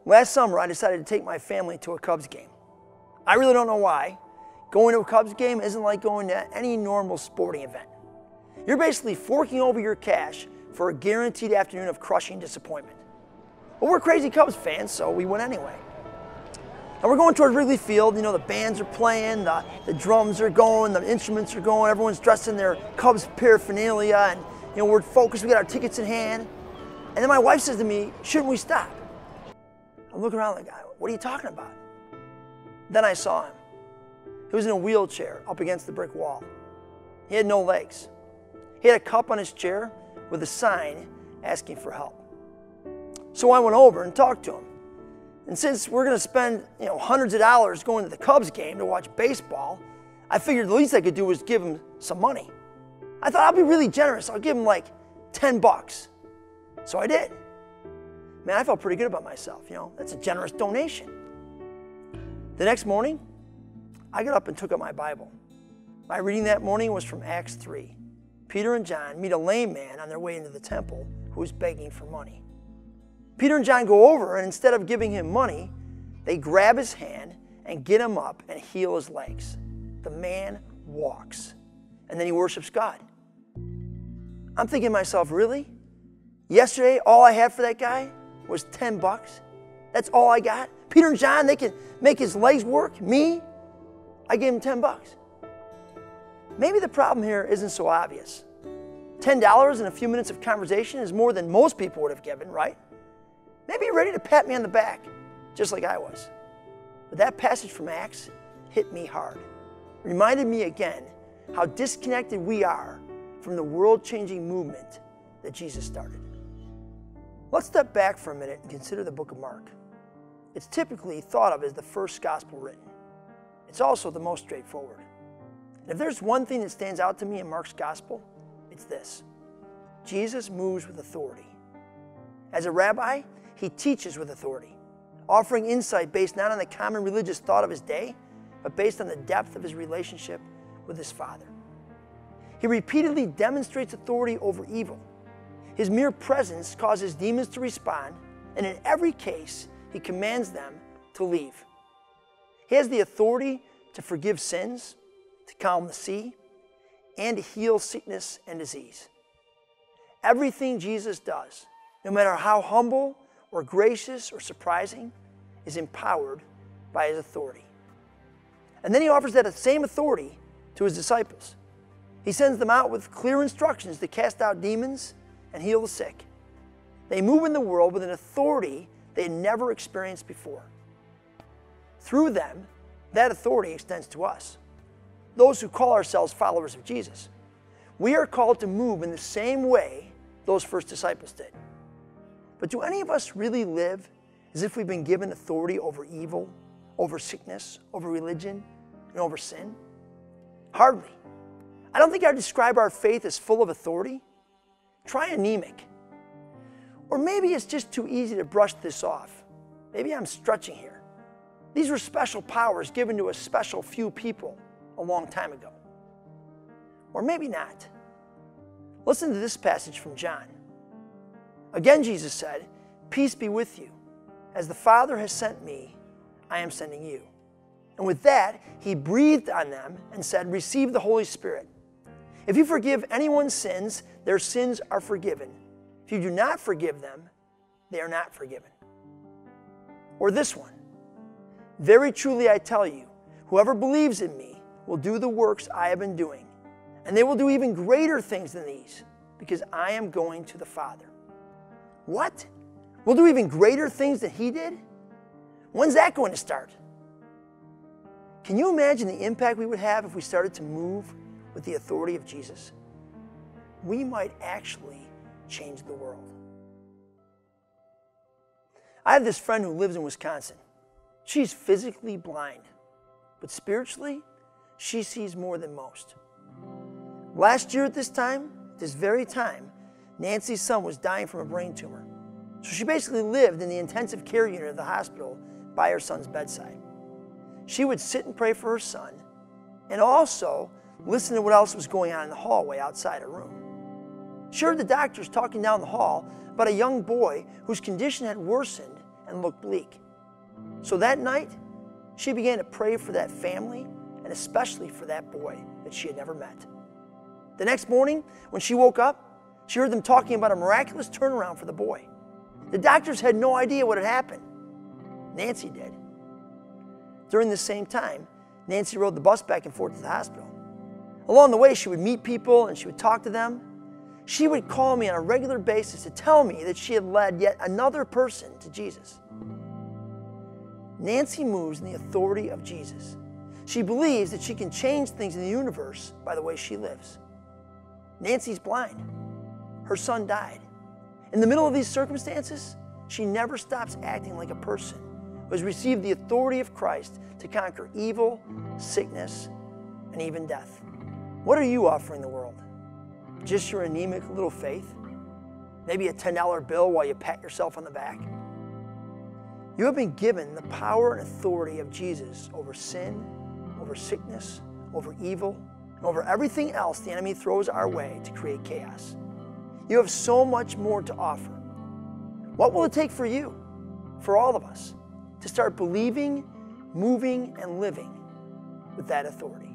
Last summer, I decided to take my family to a Cubs game. I really don't know why. Going to a Cubs game isn't like going to any normal sporting event. You're basically forking over your cash for a guaranteed afternoon of crushing disappointment. But we're crazy Cubs fans, so we went anyway. And we're going towards Wrigley Field. You know, the bands are playing, the drums are going, the instruments are going, everyone's dressed in their Cubs paraphernalia, and you know, we're focused, we got our tickets in hand. And then my wife says to me, shouldn't we stop? I'm looking around like, what are you talking about? Then I saw him. He was in a wheelchair up against the brick wall. He had no legs. He had a cup on his chair with a sign asking for help. So I went over and talked to him. And since we're going to spend hundreds of dollars going to the Cubs game to watch baseball, I figured the least I could do was give him some money. I thought I'll be really generous. I'll give him like $10. So I did. Man, I felt pretty good about myself. That's a generous donation. The next morning, I got up and took out my Bible. My reading that morning was from Acts 3. Peter and John meet a lame man on their way into the temple who is begging for money. Peter and John go over, and instead of giving him money, they grab his hand and get him up and heal his legs. The man walks, and then he worships God. I'm thinking to myself, really? Yesterday, all I had for that guy was $10. That's all I got? Peter and John, they can make his legs work. Me, I gave him $10. Maybe the problem here isn't so obvious. $10 in a few minutes of conversation is more than most people would have given, right? Maybe you're ready to pat me on the back, just like I was. But that passage from Acts hit me hard. Reminded me again how disconnected we are from the world-changing movement that Jesus started. Let's step back for a minute and consider the book of Mark. It's typically thought of as the first gospel written. It's also the most straightforward. And if there's one thing that stands out to me in Mark's gospel, it's this: Jesus moves with authority. As a rabbi, he teaches with authority, offering insight based not on the common religious thought of his day, but based on the depth of his relationship with his Father. He repeatedly demonstrates authority over evil. His mere presence causes demons to respond, and in every case, he commands them to leave. He has the authority to forgive sins, to calm the sea, and to heal sickness and disease. Everything Jesus does, no matter how humble or gracious or surprising, is empowered by his authority. And then he offers that same authority to his disciples. He sends them out with clear instructions to cast out demons and heal the sick. They move in the world with an authority they had never experienced before. Through them, that authority extends to us, those who call ourselves followers of Jesus. We are called to move in the same way those first disciples did. But do any of us really live as if we've been given authority over evil, over sickness, over religion, and over sin? Hardly. I don't think I'd describe our faith as full of authority. Try anemic. Or maybe it's just too easy to brush this off. Maybe I'm stretching here. These were special powers given to a special few people a long time ago. Or maybe not. Listen to this passage from John. Again, Jesus said, "Peace be with you. As the Father has sent me, I am sending you." And with that, he breathed on them and said, "Receive the Holy Spirit. If you forgive anyone's sins, their sins are forgiven. If you do not forgive them, they are not forgiven." Or this one, "Very truly I tell you, whoever believes in me will do the works I have been doing, and they will do even greater things than these, because I am going to the Father." What? We'll do even greater things than he did? When's that going to start? Can you imagine the impact we would have if we started to move with the authority of Jesus? We might actually change the world. I have this friend who lives in Wisconsin. She's physically blind, but spiritually, she sees more than most. Last year at this very time, Nancy's son was dying from a brain tumor. So she basically lived in the intensive care unit of the hospital by her son's bedside. She would sit and pray for her son and also listen to what else was going on in the hallway outside her room. She heard the doctors talking down the hall about a young boy whose condition had worsened and look bleak. So that night, she began to pray for that family and especially for that boy that she had never met. The next morning, when she woke up, she heard them talking about a miraculous turnaround for the boy. The doctors had no idea what had happened. Nancy did. During the same time, Nancy rode the bus back and forth to the hospital. Along the way, she would meet people and she would talk to them. She would call me on a regular basis to tell me that she had led yet another person to Jesus. Nancy moves in the authority of Jesus. She believes that she can change things in the universe by the way she lives. Nancy's blind. Her son died. In the middle of these circumstances, she never stops acting like a person who has received the authority of Christ to conquer evil, sickness, and even death. What are you offering the world? Just your anemic little faith? Maybe a $10 bill while you pat yourself on the back? You have been given the power and authority of Jesus over sin, over sickness, over evil, and over everything else the enemy throws our way to create chaos. You have so much more to offer. What will it take for you, for all of us, to start believing, moving, and living with that authority?